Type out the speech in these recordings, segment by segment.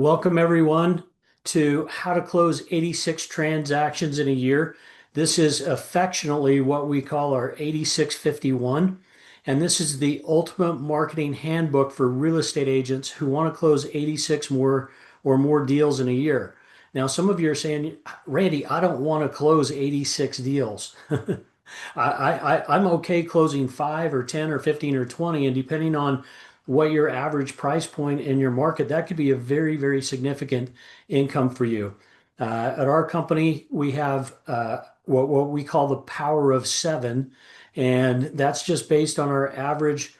Welcome everyone to How to Close 86 Transactions in a Year. This is affectionately what we call our 8651, and this is the ultimate marketing handbook for real estate agents who want to close 86 more deals in a year. Now, some of you are saying, Randy, I don't want to close 86 deals. I'm okay closing 5 or 10 or 15 or 20, and depending on what your average price point in your market, that could be a very, very significant income for you. At our company, we have what we call the power of seven, and that's just based on our average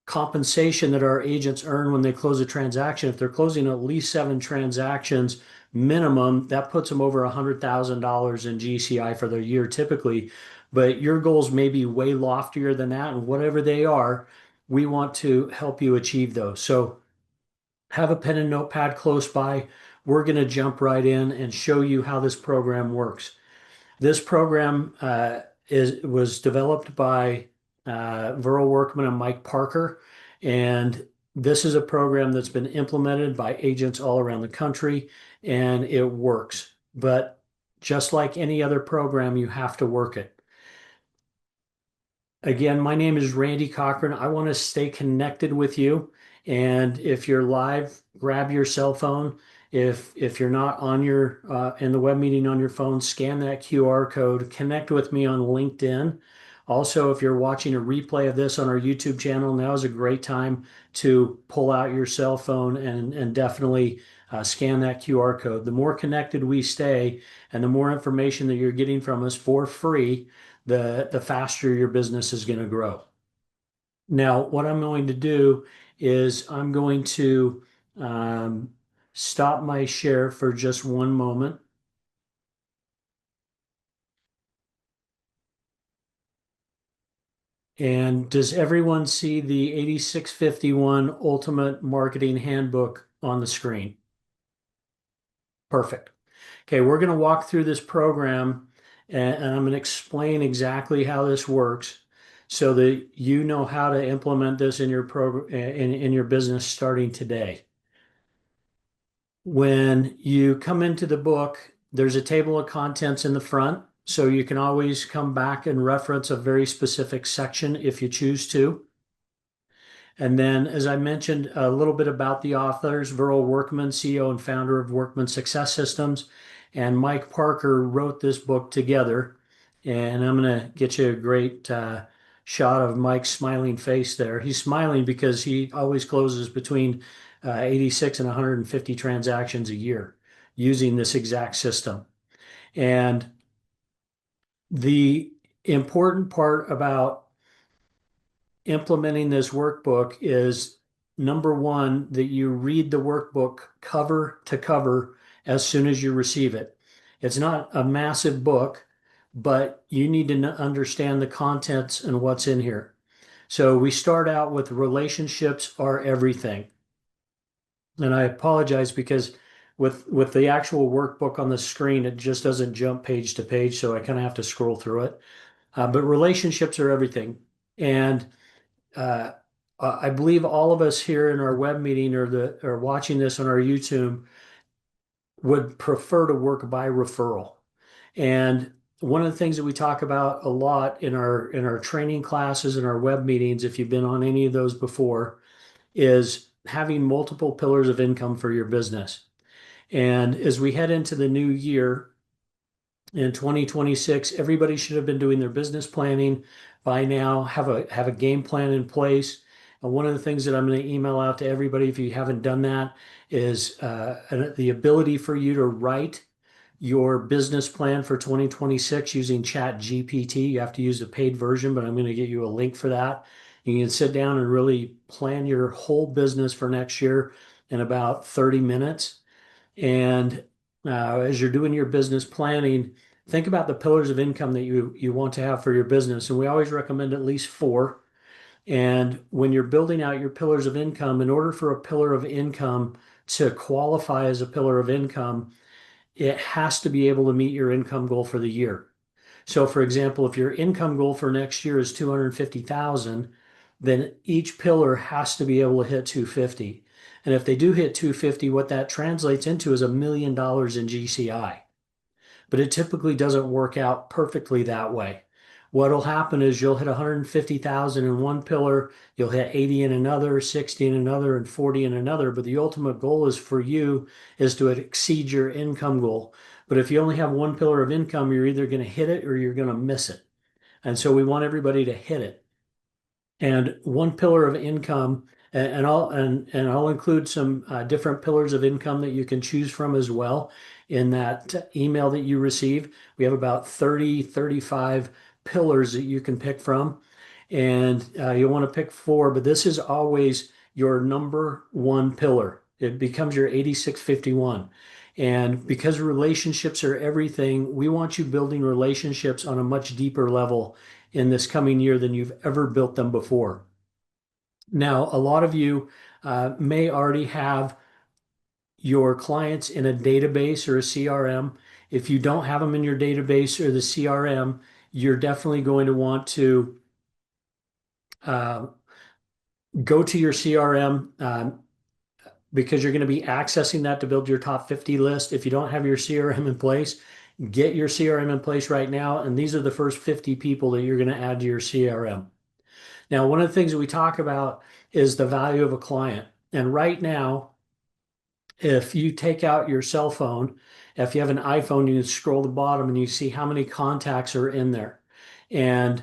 compensation that our agents earn when they close a transaction. If they're closing at least 7 transactions minimum, that puts them over $100,000 in GCI for the year typically. But your goals may be way loftier than that, and whatever they are, we want to help you achieve those. So have a pen and notepad close by. We're going to jump right in and show you how this program works. This program was developed by Viral Workman and Mike Parker, and this is a program that's been implemented by agents all around the country, and it works. But just like any other program, you have to work it. Again, my name is Randy Cochran. I want to stay connected with you. And if you're live, grab your cell phone. If you're not on your in the web meeting on your phone, scan that QR code, connect with me on LinkedIn. Also, if you're watching a replay of this on our YouTube channel, now is a great time to pull out your cell phone and definitely scan that QR code. The more connected we stay and the more information that you're getting from us for free, the faster your business is going to grow. Now, what I'm going to do is I'm going to stop my share for just one moment. And does everyone see the 8651 Ultimate Marketing Handbook on the screen? Perfect. Okay, we're going to walk through this program and I'm going to explain exactly how this works so that you know how to implement this in your program in your business starting today. When you come into the book, there's a table of contents in the front, so you can always come back and reference a very specific section if you choose to. And then, as I mentioned, a little bit about the authors: Viral Workman, CEO and founder of Workman Success Systems, and Mike Parker wrote this book together. And I'm going to get you a great shot of Mike's smiling face there. He's smiling because he always closes between 86 and 150 transactions a year using this exact system. And the important part about implementing this workbook is, number one, that you read the workbook cover to cover as soon as you receive it. It's not a massive book, but you need to understand the contents and what's in here. So we start out with relationships are everything. And I apologize because with the actual workbook on the screen, it just doesn't jump page to page, so I kind of have to scroll through it. But relationships are everything. And uh, I believe all of us here in our web meeting or watching this on our YouTube would prefer to work by referral. And one of the things that we talk about a lot in our training classes and our web meetings, if you've been on any of those before, is having multiple pillars of income for your business. And as we head into the new year in 2026, everybody should have been doing their business planning by now, have a game plan in place. And one of the things that I'm going to email out to everybody, if you haven't done that, is the ability for you to write your business plan for 2026 using Chat GPT. You have to use the paid version, but I'm going to get you a link for that. You can sit down and really plan your whole business for next year in about 30 minutes. And as you're doing your business planning, think about the pillars of income that you want to have for your business. And we always recommend at least 4. And when you're building out your pillars of income, in order for a pillar of income to qualify as a pillar of income, it has to be able to meet your income goal for the year. So for example, if your income goal for next year is 250,000, then each pillar has to be able to hit 250. And if they do hit 250, what that translates into is $1 million in GCI. But it typically doesn't work out perfectly that way. What'll happen is you'll hit 150,000 in one pillar, you'll hit 80 in another, 60 in another, and 40 in another. But the ultimate goal is for you is to exceed your income goal. But if you only have one pillar of income, you're either going to hit it or you're going to miss it. And so we want everybody to hit it. And one pillar of income, and I'll include some different pillars of income that you can choose from as well in that email that you receive. We have about 30, 35 pillars that you can pick from. And you'll want to pick four, but this is always your number one pillar. It becomes your 8651. And because relationships are everything, we want you building relationships on a much deeper level in this coming year than you've ever built them before. Now, a lot of you may already have your clients in a database or a CRM. If you don't have them in your database or the CRM, you're definitely going to want to uh, go to your CRM because you're going to be accessing that to build your top 50 list. If you don't have your CRM in place, get your CRM in place right now. And these are the first 50 people that you're going to add to your CRM. Now, one of the things that we talk about is the value of a client. And right now, if you take out your cell phone, if you have an iPhone, you scroll the bottom and you see how many contacts are in there. And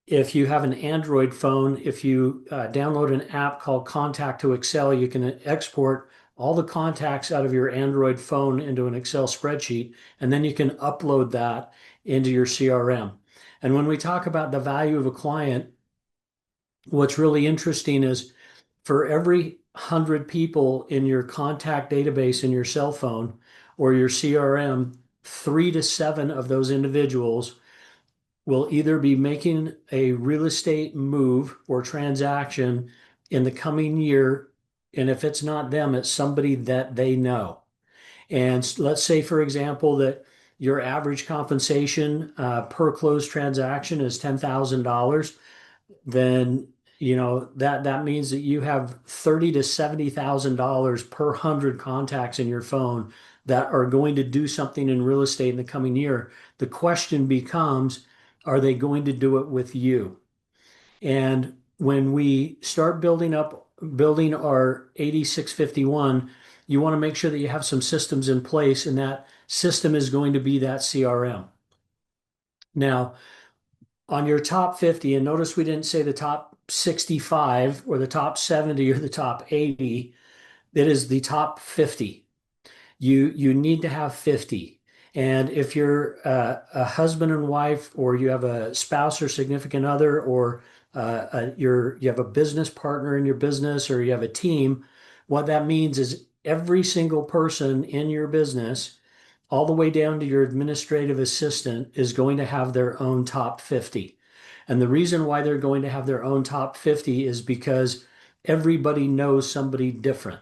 if you have an Android phone, if you download an app called Contact to Excel, you can export all the contacts out of your Android phone into an Excel spreadsheet, and then you can upload that into your CRM. And when we talk about the value of a client, what's really interesting is for every 100 people in your contact database in your cell phone or your CRM, 3 to 7 of those individuals will either be making a real estate move or transaction in the coming year. And if it's not them, it's somebody that they know. And let's say, for example, that your average compensation per closed transaction is $10,000, then that means that you have $30,000 to $70,000 per 100 contacts in your phone that are going to do something in real estate in the coming year. The question becomes, are they going to do it with you? And when we start building our 8651, you want to make sure that you have some systems in place, and that system is going to be that CRM. Now, on your top 50, and notice we didn't say the top 65 or the top 70 or the top 80, it is the top 50. You need to have 50. And if you're a husband and wife, or you have a spouse or significant other, or you have a business partner in your business, or you have a team, what that means is every single person in your business, all the way down to your administrative assistant, is going to have their own top 50. And the reason why they're going to have their own top 50 is because everybody knows somebody different.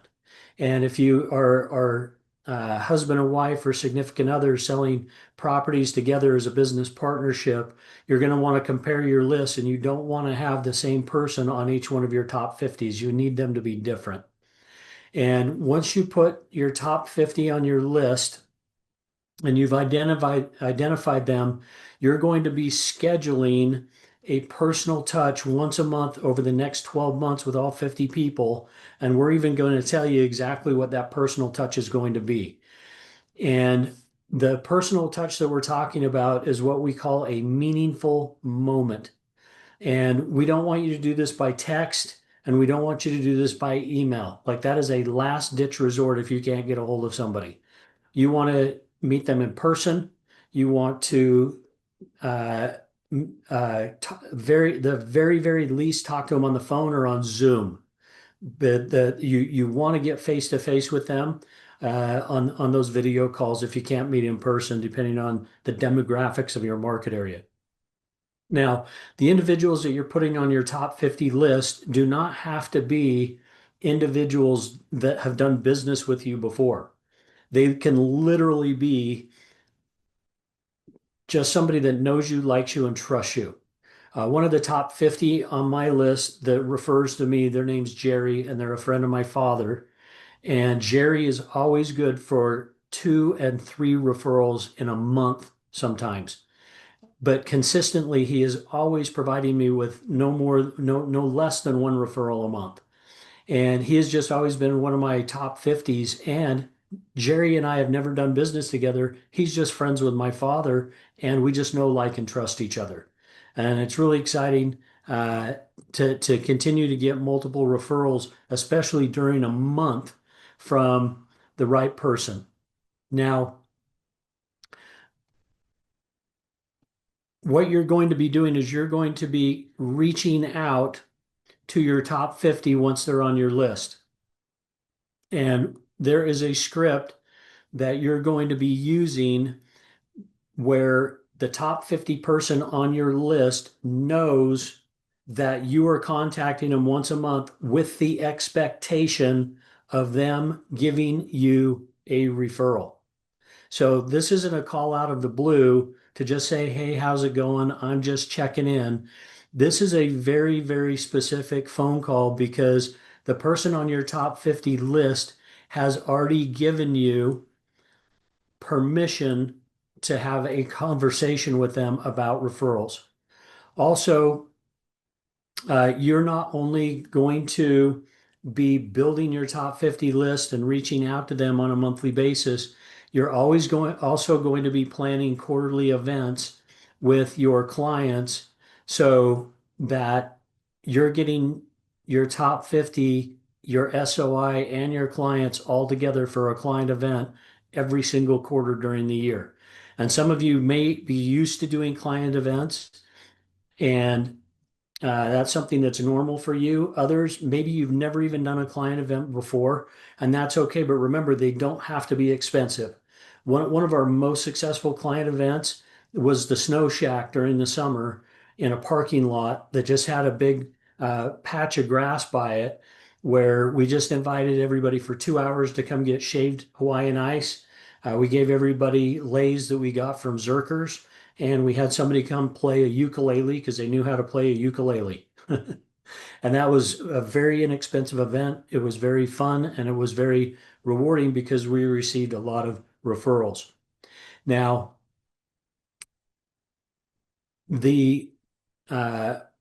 And if you are husband and wife or significant other selling properties together as a business partnership, you're going to want to compare your list, and you don't want to have the same person on each one of your top 50s. You need them to be different. And once you put your top 50 on your list and you've identified them, you're going to be scheduling a personal touch once a month over the next 12 months with all 50 people. And we're even going to tell you exactly what that personal touch is going to be. And the personal touch that we're talking about is what we call a meaningful moment. And we don't want you to do this by text, and we don't want you to do this by email. Like, that is a last ditch resort if you can't get a hold of somebody. You want to meet them in person. You want to uh, the very least talk to them on the phone or on Zoom. But you want to get face to face with them on those video calls if you can't meet in person, depending on the demographics of your market area. Now, the individuals that you're putting on your top 50 list do not have to be individuals that have done business with you before. They can literally be just somebody that knows you, likes you, and trusts you. One of the top 50 on my list that refers to me, their name's Jerry, and they're a friend of my father. And Jerry is always good for 2 and 3 referrals in a month sometimes. But consistently, he is always providing me with no less than 1 referral a month. And he has just always been one of my top 50s. And Jerry and I have never done business together. He's just friends with my father, and we just know, like, and trust each other. And it's really exciting uh, to continue to get multiple referrals, especially during a month from the right person. Now, what you're going to be doing is you're going to be reaching out to your top 50 once they're on your list. And there is a script that you're going to be using where the top 50 person on your list knows that you are contacting them once a month with the expectation of them giving you a referral. So this isn't a call out of the blue to just say, hey, how's it going? I'm just checking in. This is a very, very specific phone call because the person on your top 50 list has already given you permission to have a conversation with them about referrals. Also, you're not only going to be building your top 50 list and reaching out to them on a monthly basis, you're also going to be planning quarterly events with your clients so that you're getting your top 50, your SOI, and your clients all together for a client event every single quarter during the year. And some of you may be used to doing client events, and that's something that's normal for you. Others, maybe you've never even done a client event before, and that's okay. But remember, they don't have to be expensive. One of our most successful client events was the Snow Shack during the summer in a parking lot that just had a big patch of grass by it, where we just invited everybody for 2 hours to come get shaved Hawaiian ice. We gave everybody leis that we got from Zerkers, and we had somebody come play a ukulele because they knew how to play a ukulele. And that was a very inexpensive event. It was very fun and it was very rewarding because we received a lot of referrals. Now, the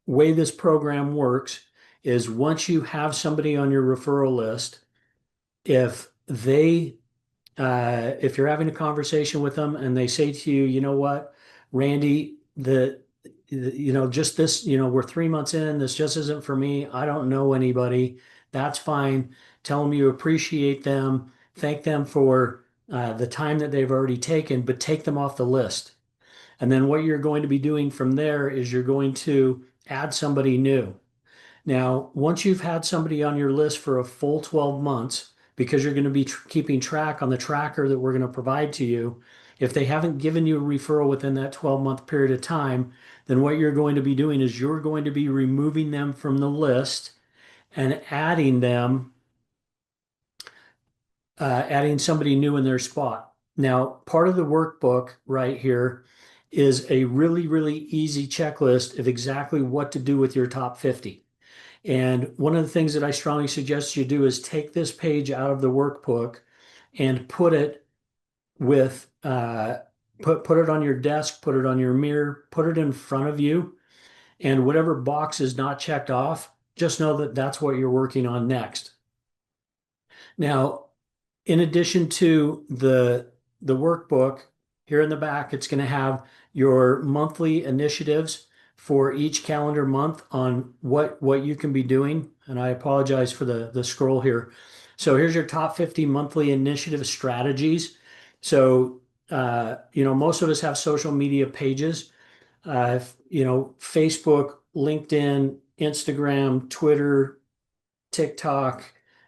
way this program works is once you have somebody on your referral list, if they if you're having a conversation with them and they say to you, you know what, Randy, just this, we're 3 months in, this just isn't for me. I don't know anybody. That's fine. Tell them you appreciate them, thank them for the time that they've already taken, but take them off the list. And then what you're going to be doing from there is you're going to add somebody new. Now, once you've had somebody on your list for a full 12 months, because you're going to be keeping track on the tracker that we're going to provide to you, if they haven't given you a referral within that 12-month period of time, then what you're going to be doing is you're going to be removing them from the list and adding somebody new in their spot. Now, part of the workbook right here is a really, really easy checklist of exactly what to do with your top 50. And one of the things that I strongly suggest you do is take this page out of the workbook and put it with put it on your desk, put it on your mirror, put it in front of you, and whatever box is not checked off, just know that that's what you're working on next. Now, in addition to the workbook, here in the back, it's going to have your monthly initiatives for each calendar month on what you can be doing. And I apologize for the scroll here. So here's your top 50 monthly initiative strategies. So most of us have social media pages. Facebook, LinkedIn, Instagram, Twitter, TikTok,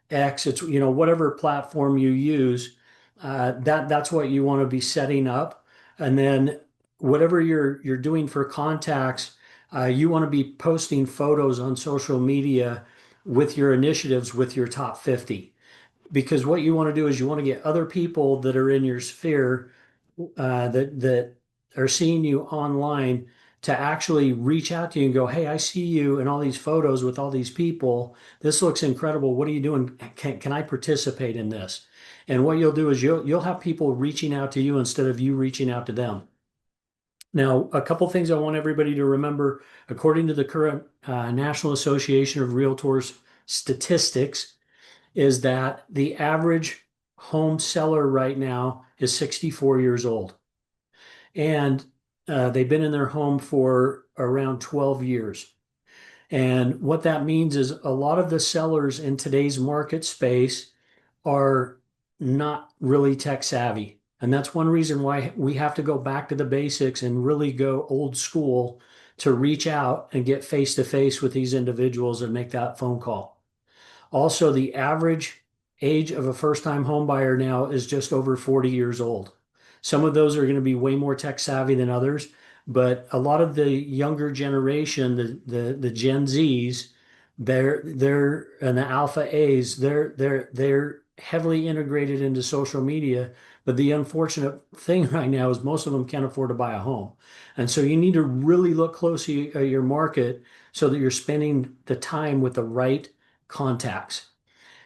X, it's whatever platform you use, that's what you want to be setting up. And then whatever you're doing for contacts, you want to be posting photos on social media with your initiatives with your top 50. Because what you want to do is you want to get other people that are in your sphere that are seeing you online to actually reach out to you and go, hey, I see you in all these photos with all these people. This looks incredible. What are you doing? Can I participate in this? And what you'll do is you'll have people reaching out to you instead of you reaching out to them. Now, a couple things I want everybody to remember, according to the current National Association of Realtors statistics, is that the average home seller right now is 64 years old. And they've been in their home for around 12 years. And what that means is a lot of the sellers in today's market space are not really tech savvy. And that's one reason why we have to go back to the basics and really go old school to reach out and get face to face with these individuals and make that phone call. Also, the average age of a first-time home buyer now is just over 40 years old. Some of those are going to be way more tech savvy than others, but a lot of the younger generation, the Gen Zs, they're and the Alpha A's, they're heavily integrated into social media. But the unfortunate thing right now is most of them can't afford to buy a home. And so you need to really look closely at your market so that you're spending the time with the right contacts.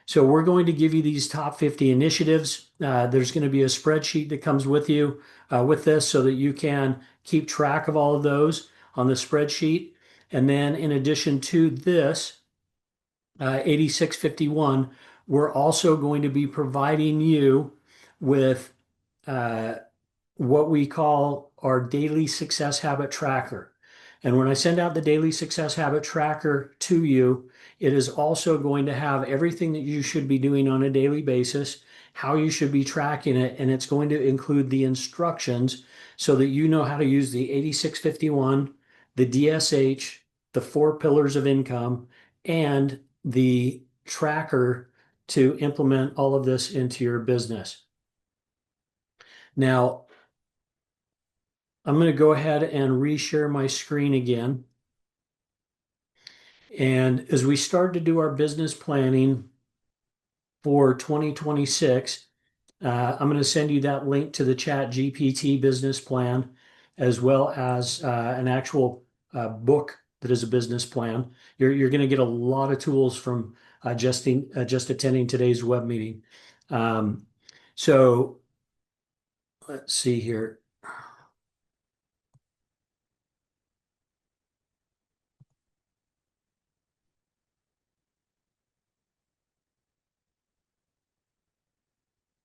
So we're going to give you these top 50 initiatives. There's going to be a spreadsheet that comes with you with this so that you can keep track of all of those on the spreadsheet. And then in addition to this, 8651, we're also going to be providing you with uh, what we call our daily success habit tracker. And when I send out the daily success habit tracker to you, it is also going to have everything that you should be doing on a daily basis, how you should be tracking it, and it's going to include the instructions so that you know how to use the 8651, the DSH, the four pillars of income, and the tracker to implement all of this into your business. Now, I'm going to go ahead and reshare my screen again. And as we start to do our business planning for 2026, I'm going to send you that link to the Chat GPT business plan, as well as an actual book that is a business plan. You're going to get a lot of tools from just attending today's web meeting. Um, so let's see here.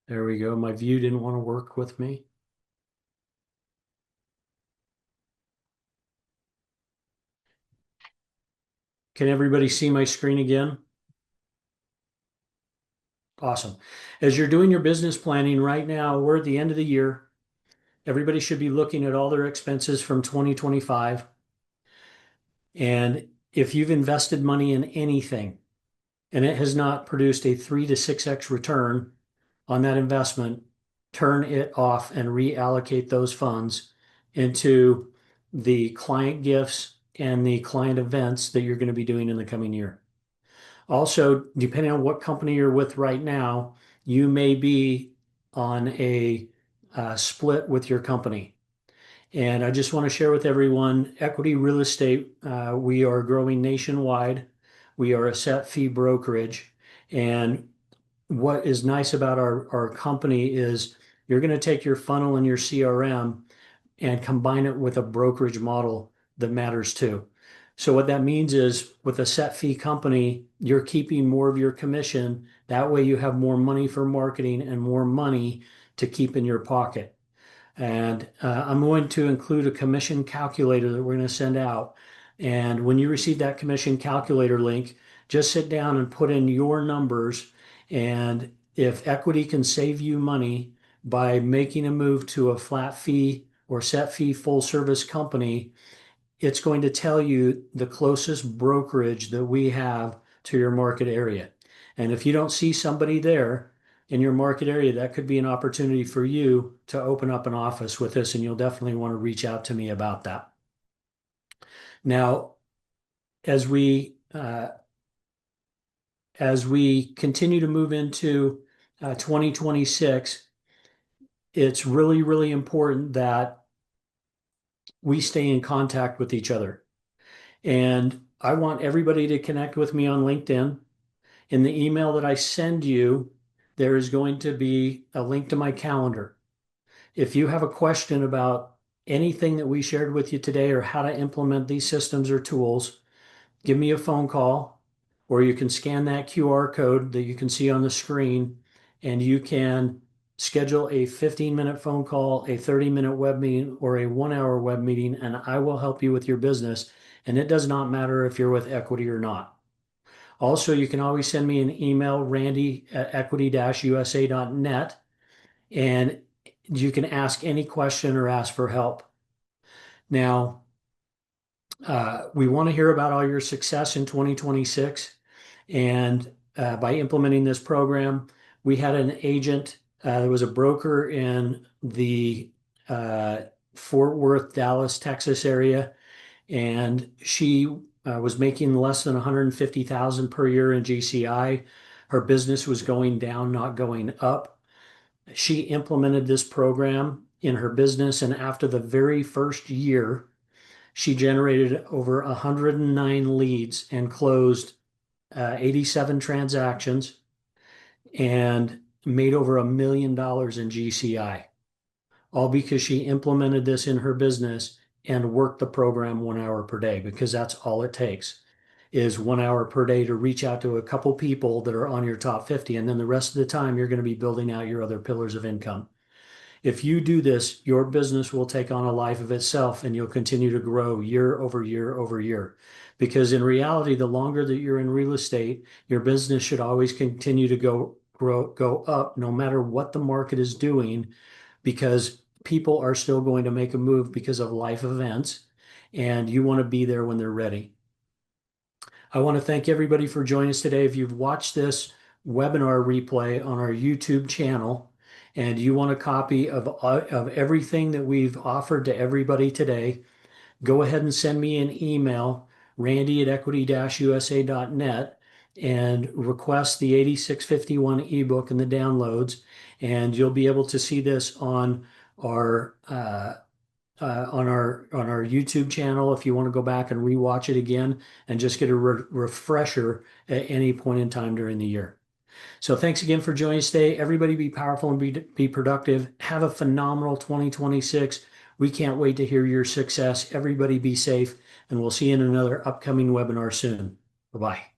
There we go. My view didn't want to work with me. Can everybody see my screen again? Awesome. As you're doing your business planning right now, we're at the end of the year. Everybody should be looking at all their expenses from 2025. And if you've invested money in anything and it has not produced a 3 to 6x return on that investment, turn it off and reallocate those funds into the client gifts and the client events that you're going to be doing in the coming year. Also, depending on what company you're with right now, you may be on a split with your company. And I just want to share with everyone, Equity Real Estate, we are growing nationwide. We are a set fee brokerage. And what is nice about our company is you're going to take your funnel and your CRM and combine it with a brokerage model that matters too. So what that means is with a set fee company, you're keeping more of your commission. That way you have more money for marketing and more money to keep in your pocket. And I'm going to include a commission calculator that we're going to send out. And when you receive that commission calculator link, just sit down and put in your numbers. And if equity can save you money by making a move to a flat fee or set fee full service company, it's going to tell you the closest brokerage that we have to your market area. And if you don't see somebody there in your market area, that could be an opportunity for you to open up an office with us, and you'll definitely want to reach out to me about that. Now, as we continue to move into 2026, it's really, really important that we stay in contact with each other. And I want everybody to connect with me on LinkedIn. In the email that I send you, there is going to be a link to my calendar. If you have a question about anything that we shared with you today or how to implement these systems or tools, give me a phone call, or you can scan that QR code that you can see on the screen, and you can schedule a 15-minute phone call, a 30-minute web meeting, or a 1-hour web meeting, and I will help you with your business. And it does not matter if you're with Equity or not. Also, you can always send me an email, randy@equity-usa.net, and you can ask any question or ask for help. Now, we want to hear about all your success in 2026. And by implementing this program, we had an agent, there was a broker in the Fort Worth, Dallas, Texas area, and she was making less than 150,000 per year in GCI. Her business was going down, not going up. She implemented this program in her business, and after the very first year, she generated over 109 leads and closed 87 transactions and made over $1 million in GCI, all because she implemented this in her business and worked the program 1 hour per day, because that's all it takes is 1 hour per day to reach out to a couple people that are on your top 50. And then the rest of the time, you're going to be building out your other pillars of income. If you do this, your business will take on a life of itself and you'll continue to grow year over year over year. Because in reality, the longer that you're in real estate, your business should always continue to go up no matter what the market is doing, because people are still going to make a move because of life events, and you want to be there when they're ready. I want to thank everybody for joining us today. If you've watched this webinar replay on our YouTube channel and you want a copy of everything that we've offered to everybody today, go ahead and send me an email, randy@equity-usa.net, and request the 8651 ebook and the downloads, and you'll be able to see this on our YouTube channel if you want to go back and rewatch it again and just get a refresher at any point in time during the year. So thanks again for joining us today. Everybody be powerful and be productive. Have a phenomenal 2026. We can't wait to hear your success. Everybody be safe, and we'll see you in another upcoming webinar soon. Bye-bye.